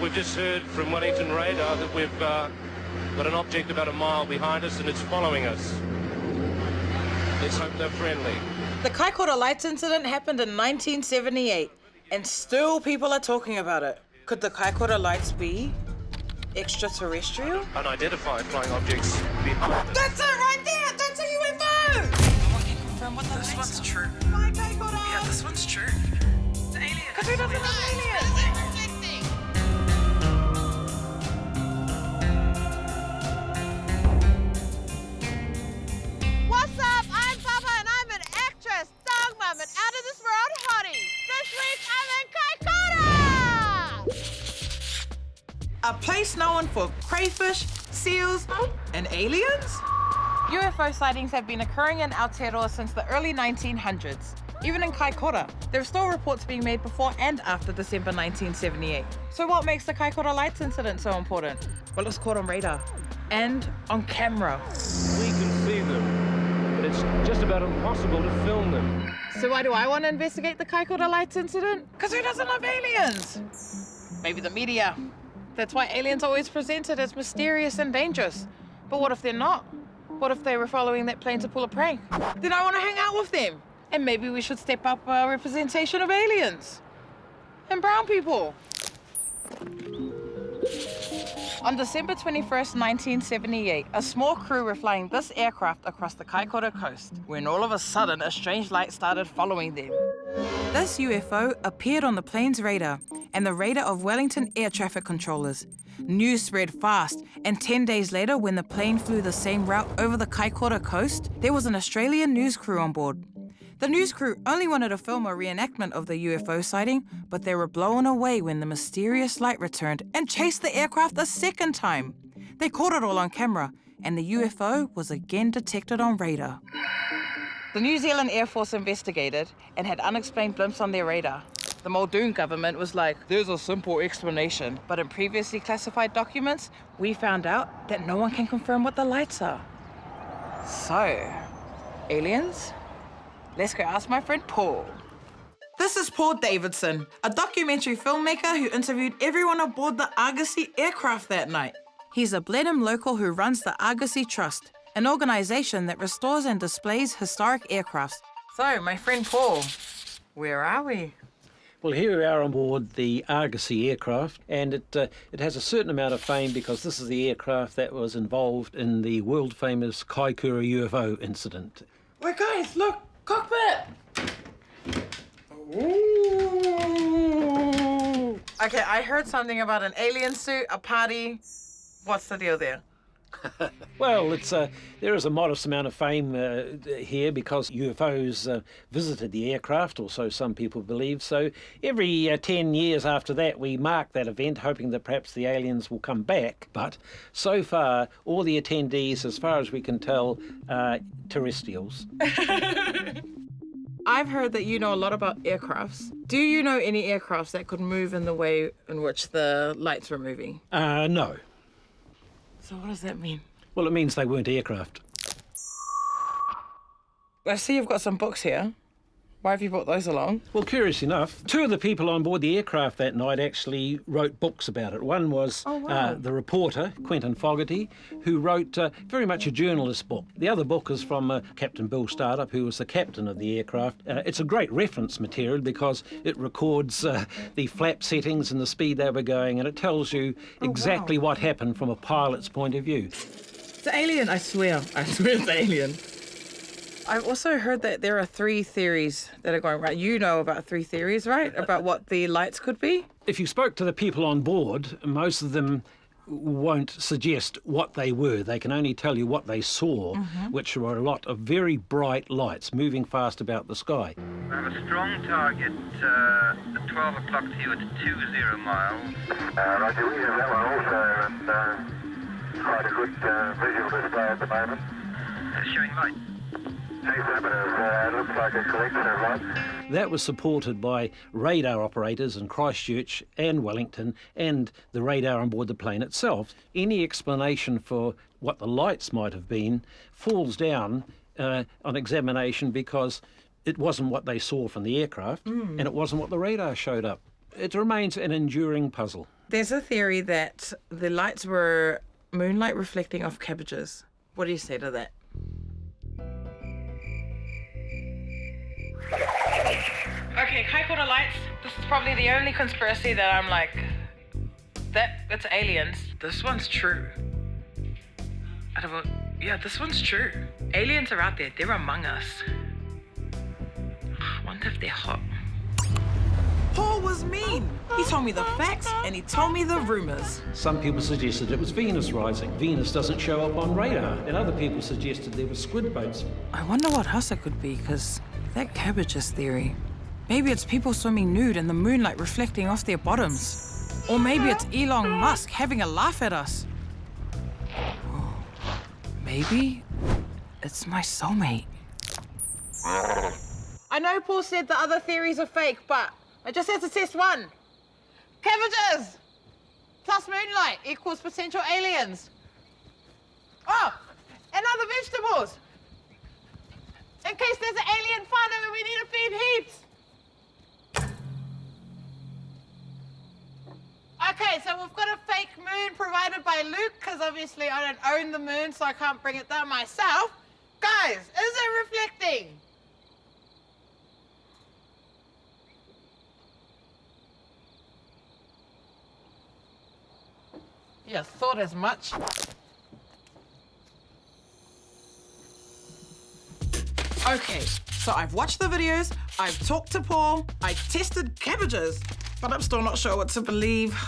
We've just heard from Wellington radar that we've got an object about a mile behind us and it's following us. Let's hope they're friendly. The Kaikoura Lights incident happened in 1978, and still people are talking about it. Could the Kaikoura Lights be extraterrestrial? Unidentified flying objects behind us. That's it right there! That's a UFO! Someone can confirm what the This one's true. Bye, Kaikoura! Yeah, this one's true. It's aliens. Because who doesn't have aliens? What's up? I'm Papa and I'm an actress, dog mom, and out of this world hottie. This week I'm in Kaikoura! A place known for crayfish, seals, and aliens? UFO sightings have been occurring in Aotearoa since the early 1900s. Even in Kaikoura, there are still reports being made before and after December 1978. So what makes the Kaikoura Lights incident so important? Well, it's caught on radar and on camera. We can see them, but it's just about impossible to film them. So why do I want to investigate the Kaikoura Lights incident? Because who doesn't love aliens? Maybe the media. That's why aliens are always presented as mysterious and dangerous. But what if they're not? What if they were following that plane to pull a prank? Then I want to hang out with them. And maybe we should step up our representation of aliens. And brown people. On December 21st, 1978, a small crew were flying this aircraft across the Kaikoura coast, when all of a sudden a strange light started following them. This UFO appeared on the plane's radar and the radar of Wellington air traffic controllers. News spread fast, and 10 days later, when the plane flew the same route over the Kaikoura coast, there was an Australian news crew on board. The news crew only wanted to film a reenactment of the UFO sighting, but they were blown away when the mysterious light returned and chased the aircraft a second time. They caught it all on camera, and the UFO was again detected on radar. The New Zealand Air Force investigated and had unexplained blimps on their radar. The Muldoon government was like, there's a simple explanation. But in previously classified documents, we found out that no one can confirm what the lights are. So, aliens? Let's go ask my friend Paul. This is Paul Davidson, a documentary filmmaker who interviewed everyone aboard the Argosy aircraft that night. He's a Blenheim local who runs the Argosy Trust, an organisation that restores and displays historic aircrafts. So, my friend Paul, where are we? Well, here we are on board the Argosy aircraft, and it has a certain amount of fame because this is the aircraft that was involved in the world-famous Kaikoura UFO incident. Wait, guys, look! Cockpit! Ooh. Okay, I heard something about an alien suit, a party. What's the deal there? Well, there is a modest amount of fame here because UFOs visited the aircraft, or so some people believe. So every 10 years after that, we mark that event, hoping that perhaps the aliens will come back. But so far, all the attendees, as far as we can tell, are terrestrials. I've heard that you know a lot about aircrafts. Do you know any aircrafts that could move in the way in which the lights were moving? No. So what does that mean? Well, it means they weren't aircraft. I see you've got some books here. Why have you brought those along? Well, curious enough, two of the people on board the aircraft that night actually wrote books about it. One was the reporter, Quentin Fogarty, who wrote very much a journalist book. The other book is from Captain Bill Startup, who was the captain of the aircraft. It's a great reference material because it records the flap settings and the speed they were going, and it tells you exactly what happened from a pilot's point of view. It's an alien, I swear. I swear it's an alien. I've also heard that there are 3 theories that are going around. You know about 3 theories, right? About what the lights could be? If you spoke to the people on board, most of them won't suggest what they were. They can only tell you what they saw, which were a lot of very bright lights moving fast about the sky. I have a strong target at 12 o'clock to you at 20 miles. Roger, we have that one also, and quite a good visual display at the moment. It's showing light. It looks like a collection of lights. That was supported by radar operators in Christchurch and Wellington and the radar on board the plane itself. Any explanation for what the lights might have been falls down on examination because it wasn't what they saw from the aircraft and it wasn't what the radar showed up. It remains an enduring puzzle. There's a theory that the lights were moonlight reflecting off cabbages. What do you say to that? Okay, Kaikoura lights. This is probably the only conspiracy that I'm like, that's aliens. This one's true. Yeah, this one's true. Aliens are out there. They're among us. I wonder if they're hot. Paul was mean. He told me the facts and he told me the rumors. Some people suggested it was Venus rising. Venus doesn't show up on radar. And other people suggested there were squid boats. I wonder what else it could be, because that cabbages theory. Maybe it's people swimming nude in the moonlight reflecting off their bottoms. Or maybe it's Elon Musk having a laugh at us. Or maybe it's my soulmate. I know Paul said the other theories are fake, but I just had to test one. Cabbages plus moonlight equals potential aliens. Oh, and other vegetables. In case there's an alien whānau and we need to feed heaps. Okay, so we've got a fake moon provided by Luke, because obviously I don't own the moon, so I can't bring it down myself. Guys, is it reflecting? Yeah, thought as much. Okay, so I've watched the videos, I've talked to Paul, I tested cabbages, but I'm still not sure what to believe.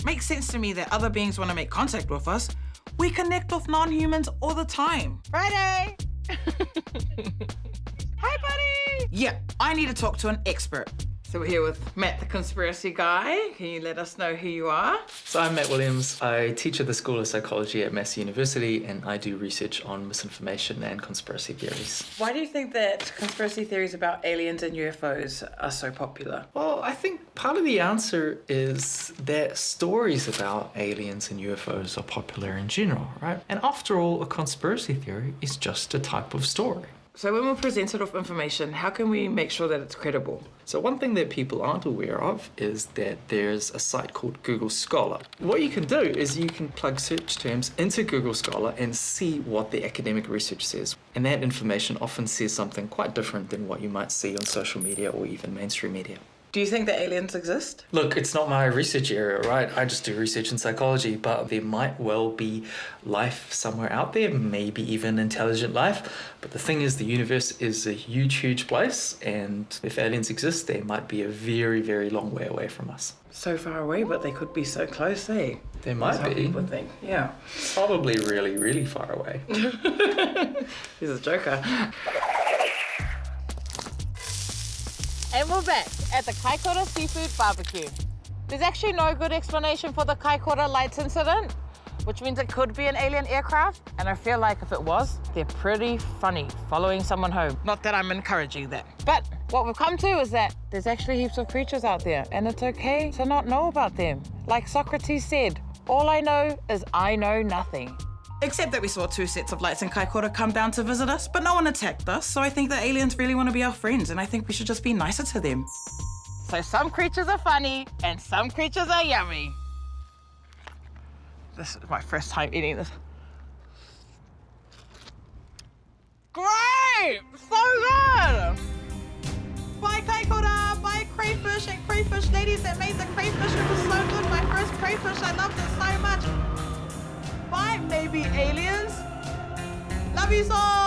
Makes sense to me that other beings want to make contact with us. We connect with non-humans all the time. Friday! Hi, buddy! Yeah, I need to talk to an expert. So we're here with Matt, the conspiracy guy. Can you let us know who you are? So I'm Matt Williams. I teach at the School of Psychology at Massey University, and I do research on misinformation and conspiracy theories. Why do you think that conspiracy theories about aliens and UFOs are so popular? Well, I think part of the answer is that stories about aliens and UFOs are popular in general, right? And after all, a conspiracy theory is just a type of story. So when we're presented with information, how can we make sure that it's credible? So one thing that people aren't aware of is that there's a site called Google Scholar. What you can do is you can plug search terms into Google Scholar and see what the academic research says. And that information often says something quite different than what you might see on social media or even mainstream media. Do you think that aliens exist? Look, it's not my research area, right? I just do research in psychology, but there might well be life somewhere out there, maybe even intelligent life. But the thing is, the universe is a huge, huge place, and if aliens exist, they might be a very, very long way away from us. So far away, but they could be so close, eh? They might That's how be. people think, yeah. Probably really, really far away. He's a joker. And we're back at the Kaikoura Seafood Barbecue. There's actually no good explanation for the Kaikoura lights incident, which means it could be an alien aircraft. And I feel like if it was, they're pretty funny, following someone home. Not that I'm encouraging that. But what we've come to is that there's actually heaps of creatures out there, and it's okay to not know about them. Like Socrates said, all I know is I know nothing. Except that we saw 2 sets of lights in Kaikoura come down to visit us, but no one attacked us, so I think the aliens really want to be our friends, and I think we should just be nicer to them. So some creatures are funny, and some creatures are yummy. This is my first time eating this. Great! So good! Bye Kaikoura! Bye crayfish and crayfish ladies that made the crayfish. It was so good. My first crayfish. I loved it so much. Bye, maybe aliens. Love you so.